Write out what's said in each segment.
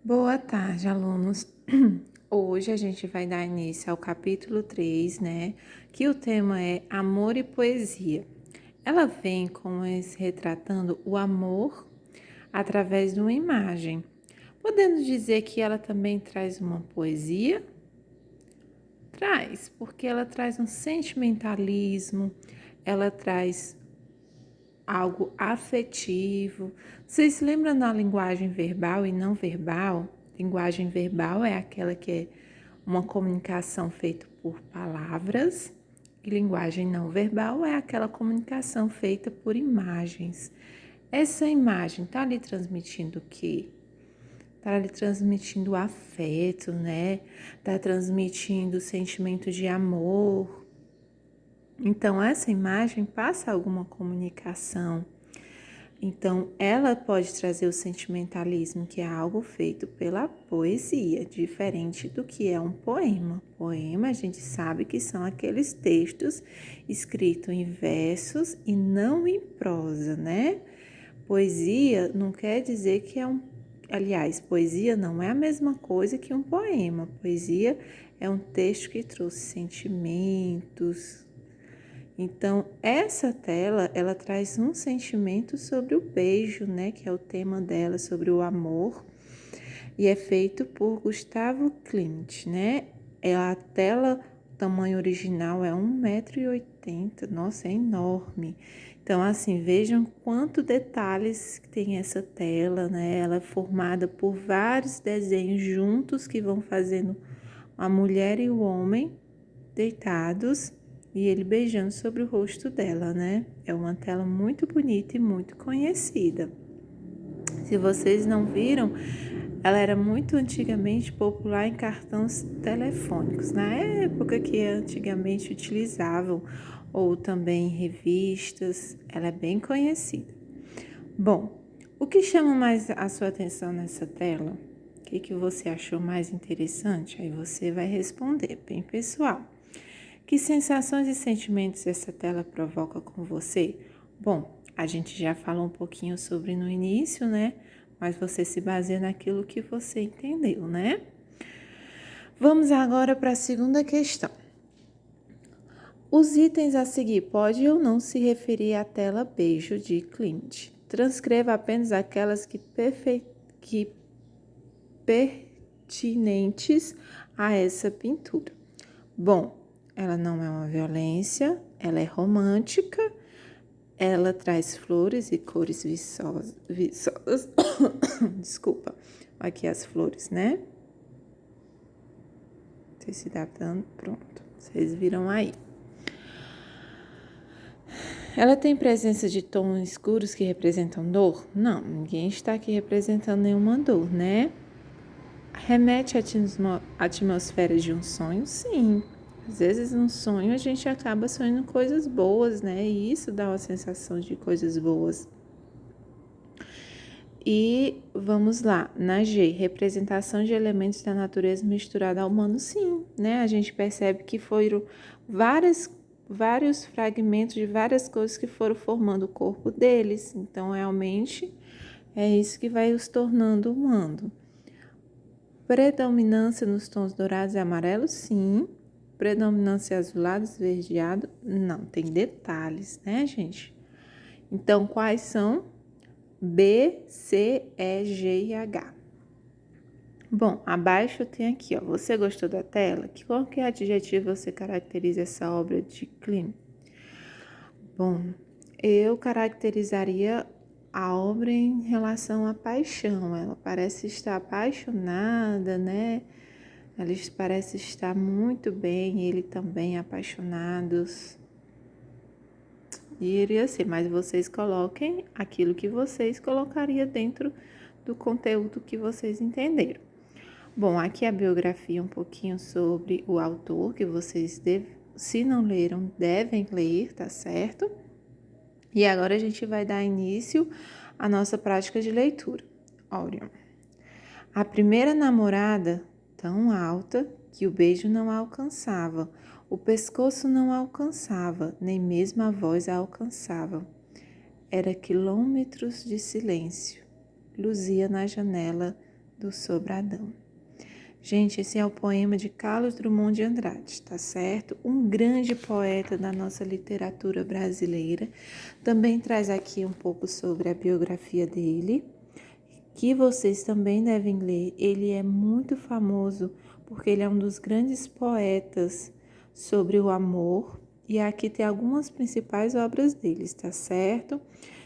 Boa tarde, alunos. Hoje a gente vai dar início ao capítulo 3, né? Que o tema é Amor e Poesia. Ela vem como retratando o amor através de uma imagem. Podemos dizer que ela também traz uma poesia? Traz, porque ela traz um sentimentalismo, ela traz algo afetivo. Vocês se lembram da linguagem verbal e não verbal? Linguagem verbal é aquela que é uma comunicação feita por palavras, e linguagem não verbal é aquela comunicação feita por imagens. Essa imagem está lhe transmitindo o quê? Está lhe transmitindo afeto, né? Está transmitindo sentimento de amor. Então, essa imagem passa alguma comunicação. Então, ela pode trazer o sentimentalismo, que é algo feito pela poesia, diferente do que é um poema. Poema, a gente sabe que são aqueles textos escritos em versos e não em prosa, né? Poesia não quer dizer que é um. Aliás, poesia não é a mesma coisa que um poema. Poesia é um texto que trouxe sentimentos. Então, essa tela, ela traz um sentimento sobre o beijo, né, que é o tema dela, sobre o amor, e é feito por Gustavo Klimt, né? A tela, o tamanho original é 1,80 m, nossa, é enorme. Então, assim, vejam quanto detalhes tem essa tela, né? Ela é formada por vários desenhos juntos que vão fazendo a mulher e o homem deitados e ele beijando sobre o rosto dela, né? É uma tela muito bonita e muito conhecida. Se vocês não viram, ela era muito antigamente popular em cartões telefônicos, na época que antigamente utilizavam, ou também em revistas, ela é bem conhecida. Bom, o que chama mais a sua atenção nessa tela? O que você achou mais interessante? Aí você vai responder, bem pessoal. Que sensações e sentimentos essa tela provoca com você? Bom, a gente já falou um pouquinho sobre no início, né? Mas você se baseia naquilo que você entendeu, né? Vamos agora para a segunda questão. Os itens a seguir podem ou não se referir à tela beijo de Klimt. Transcreva apenas aquelas que pertinentes a essa pintura. Bom, ela não é uma violência, ela é romântica, ela traz flores e cores viçosas. Desculpa, aqui as flores, né? Não sei se dá dando, pronto, vocês viram aí. Ela tem presença de tons escuros que representam dor? Não, ninguém está aqui representando nenhuma dor, né? Remete à atmosfera de um sonho? Sim. Às vezes, num sonho, a gente acaba sonhando coisas boas, né? E isso dá uma sensação de coisas boas. E vamos lá, na G, representação de elementos da natureza misturada ao humano, sim, né? A gente percebe que foram vários fragmentos de várias coisas que foram formando o corpo deles. Então, realmente, é isso que vai os tornando humano. Predominância nos tons dourados e amarelos? Sim. Predominância azulado, esverdeado? Não. Tem detalhes, né, gente? Então, quais são? B, C, E, G e H. Bom, abaixo tem aqui, ó. Você gostou da tela? Qual que adjetivo você caracteriza essa obra de Klimt? Bom, eu caracterizaria a obra em relação à paixão. Ela parece estar apaixonada, né? Eles parecem estar muito bem, ele também apaixonados. E iria ser, mas vocês coloquem aquilo que vocês colocariam dentro do conteúdo que vocês entenderam. Bom, aqui a biografia um pouquinho sobre o autor, que vocês, se não leram, devem ler, tá certo? E agora a gente vai dar início à nossa prática de leitura. Olha, a primeira namorada, tão alta que o beijo não a alcançava, o pescoço não a alcançava, nem mesmo a voz a alcançava. Era quilômetros de silêncio. Luzia na janela do Sobradão. Gente, esse é o poema de Carlos Drummond de Andrade, tá certo? Um grande poeta da nossa literatura brasileira. Também traz aqui um pouco sobre a biografia dele, que vocês também devem ler. Ele é muito famoso porque ele é um dos grandes poetas sobre o amor. E aqui tem algumas principais obras deles, tá certo?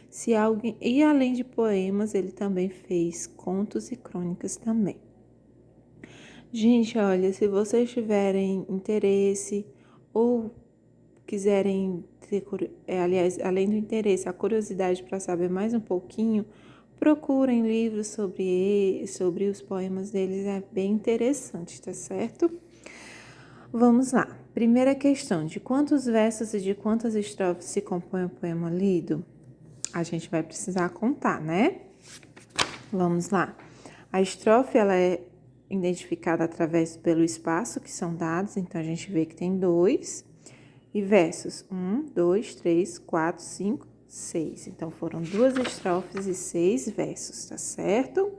Se alguém... E além de poemas, ele também fez contos e crônicas também. Gente, olha, se vocês tiverem interesse ou quiserem ter, aliás, além do interesse, a curiosidade para saber mais um pouquinho, procurem livros sobre os poemas deles, é bem interessante, tá certo? Vamos lá. Primeira questão, de quantos versos e de quantas estrofes se compõe o poema lido? A gente vai precisar contar, né? Vamos lá. A estrofe, ela é identificada pelo espaço que são dados, então a gente vê que tem 2, e versos 1, 2, 3, 4, 5, 6. Então foram 2 estrofes e 6 versos, tá certo?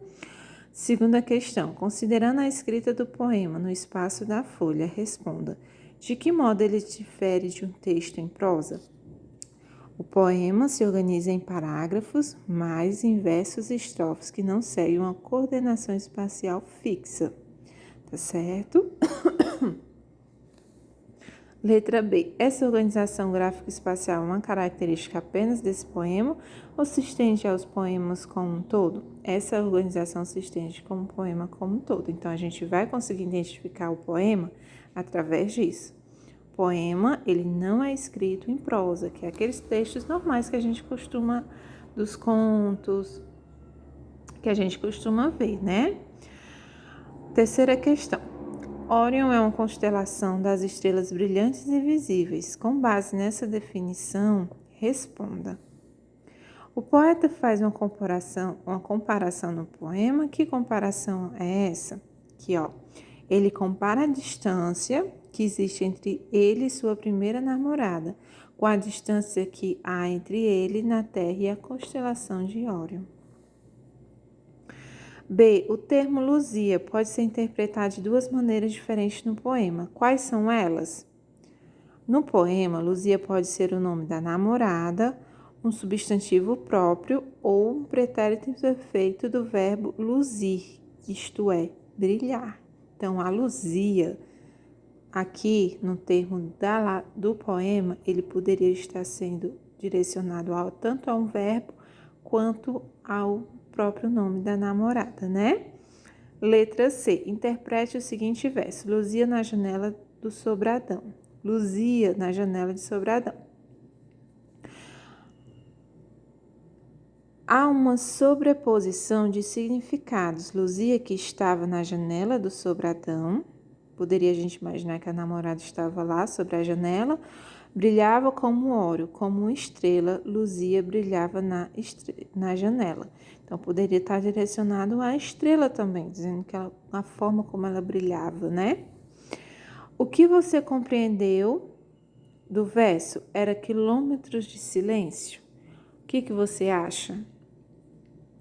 Segunda questão, considerando a escrita do poema no espaço da folha, responda: de que modo ele difere de um texto em prosa? O poema se organiza em parágrafos, mais em versos e estrofes que não seguem uma coordenação espacial fixa, tá certo? Letra B. Essa organização gráfico-espacial é uma característica apenas desse poema ou se estende aos poemas como um todo? Essa organização se estende como um poema como um todo. Então, a gente vai conseguir identificar o poema através disso. Poema, ele não é escrito em prosa, que é aqueles textos normais que a gente costuma, dos contos, que a gente costuma ver, né? Terceira questão. Órion é uma constelação das estrelas brilhantes e visíveis. Com base nessa definição, responda. O poeta faz uma comparação no poema. Que comparação é essa? Aqui, ó. Ele compara a distância que existe entre ele e sua primeira namorada, com a distância que há entre ele na Terra e a constelação de Órion. B. O termo Luzia pode ser interpretado de 2 maneiras diferentes no poema. Quais são elas? No poema, Luzia pode ser o nome da namorada, um substantivo próprio ou um pretérito perfeito do verbo luzir, isto é, brilhar. Então, a Luzia, aqui no termo do poema, ele poderia estar sendo direcionado tanto a um verbo quanto ao próprio nome da namorada, né? Letra C. Interprete o seguinte verso. Luzia na janela do Sobradão. Luzia na janela de Sobradão. Há uma sobreposição de significados. Luzia que estava na janela do Sobradão. Poderia a gente imaginar que a namorada estava lá sobre a janela. Brilhava como Órion, como uma estrela. Luzia brilhava na janela. Então, poderia estar direcionado à estrela também, dizendo que a forma como ela brilhava, né? O que você compreendeu do verso era quilômetros de silêncio? O que você acha?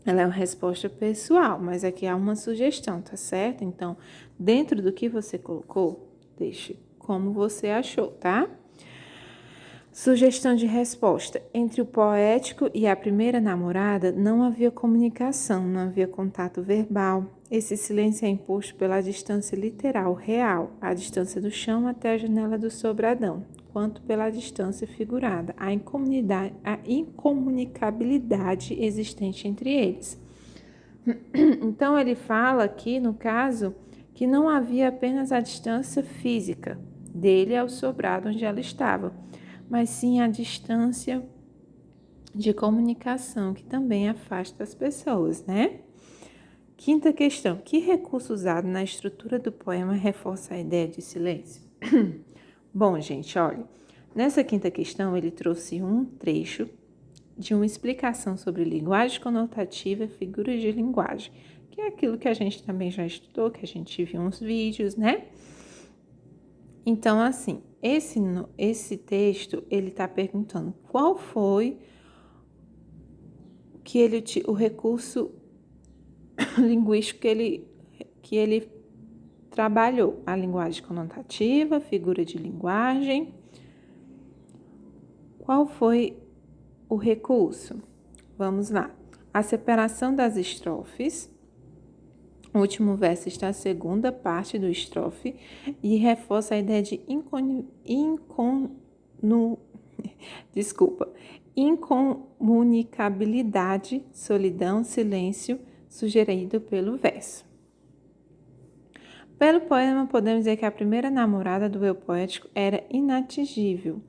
Ela é uma resposta pessoal, mas aqui há uma sugestão, tá certo? Então, dentro do que você colocou, deixe como você achou, tá? Sugestão de resposta. Entre o poético e a primeira namorada não havia comunicação, não havia contato verbal. Esse silêncio é imposto pela distância literal, real, a distância do chão até a janela do Sobradão, quanto pela distância figurada, a incomunicabilidade existente entre eles. Então, ele fala aqui, no caso, que não havia apenas a distância física dele ao sobrado onde ela estava, mas sim a distância de comunicação, que também afasta as pessoas, né? Quinta questão. Que recurso usado na estrutura do poema reforça a ideia de silêncio? Bom, gente, olha, nessa quinta questão ele trouxe um trecho de uma explicação sobre linguagem conotativa e figuras de linguagem, que é aquilo que a gente também já estudou, que a gente viu uns vídeos, né? Então, assim, esse texto, ele está perguntando qual foi o recurso linguístico que ele trabalhou: a linguagem conotativa, figura de linguagem. Qual foi o recurso? Vamos lá. A separação das estrofes. O último verso está a segunda parte do estrofe e reforça a ideia de incomunicabilidade, solidão, silêncio, sugerido pelo verso. Pelo poema, podemos dizer que a primeira namorada do eu poético era inatingível.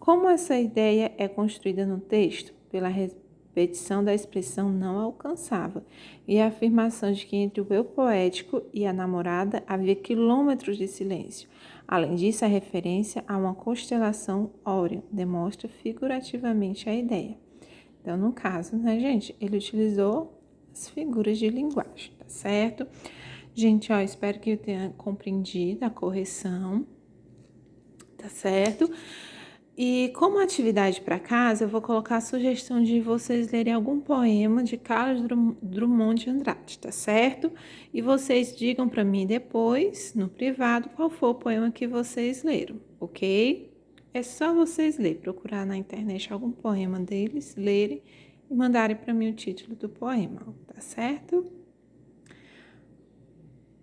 Como essa ideia é construída no texto? Pela repetição da expressão não alcançava e a afirmação de que entre o eu poético e a namorada havia quilômetros de silêncio. Além disso, a referência a uma constelação Órion demonstra figurativamente a ideia. Então, no caso, né, gente, ele utilizou as figuras de linguagem, tá certo? Gente, ó, espero que eu tenha compreendido a correção, tá certo? E como atividade para casa, eu vou colocar a sugestão de vocês lerem algum poema de Carlos Drummond de Andrade, tá certo? E vocês digam para mim depois, no privado, qual foi o poema que vocês leram, ok? É só vocês lerem, procurar na internet algum poema deles, lerem e mandarem para mim o título do poema, tá certo?